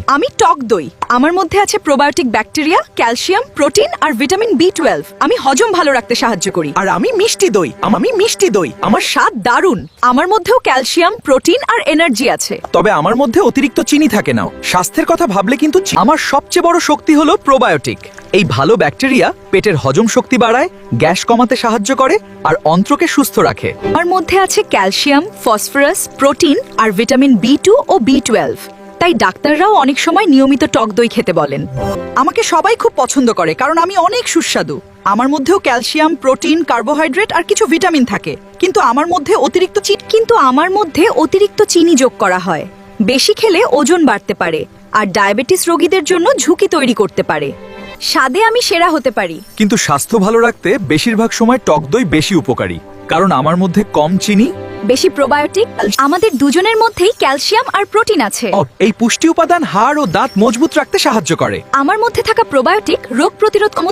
আমি টক দই। আমার মধ্যে আছে প্রোবায়োটিক ব্যাকটেরিয়া, ক্যালসিয়াম, প্রোটিন আর ভিটামিন B12। আমি হজম ভালো রাখতে সাহায্য করি। আর আমি মিষ্টি দই। আমি মিষ্টি দই। আমার স্বাদ দারুণ। আমার মধ্যেও ক্যালসিয়াম, প্রোটিন আর এনার্জি আছে। তবে আমার মধ্যে অতিরিক্ত চিনি থাকে না। স্বাস্থ্যের কথা ভাবলে কিন্তু আমার সবচেয়ে বড় শক্তি হলো প্রোবায়োটিক। এই ভালো ব্যাকটেরিয়া পেটের হজম শক্তি বাড়ায়, গ্যাস কমাতে সাহায্য করে আর অন্ত্রকে সুস্থ রাখে। আমার মধ্যে আছে ক্যালসিয়াম, ফসফরাস, প্রোটিন আর ভিটামিন B2 ও B12। তাই ডাক্তাররাও অনেক সময় নিয়মিত টক দই খেতে বলেন। আমাকে সবাই খুব পছন্দ করে কারণ আমি অনেক সুস্বাদু। আমার মধ্যেও ক্যালসিয়াম, প্রোটিন, কার্বোহাইড্রেট আর কিছু ভিটামিন থাকে। কিন্তু আমার মধ্যে অতিরিক্ত চিনি যোগ করা হয়। বেশি খেলে ওজন বাড়তে পারে আর ডায়াবেটিস রোগীদের জন্য ঝুঁকি তৈরি করতে পারে। স্বাদে আমি সেরা হতে পারি। কিন্তু স্বাস্থ্য ভালো রাখতে বেশিরভাগ সময় টক দই বেশি উপকারী, কারণ আমার মধ্যে কম চিনি, বেশি প্রোবায়োটিক। আমাদের দুজনের মধ্যেই ক্যালসিয়াম আর প্রোটিন আছে। এই পুষ্টি উপাদান হাড় ও দাঁত মজবুত রাখতে সাহায্য করে। আমার মধ্যে থাকা প্রোবায়োটিক রোগ প্রতিরোধ ক্ষমতা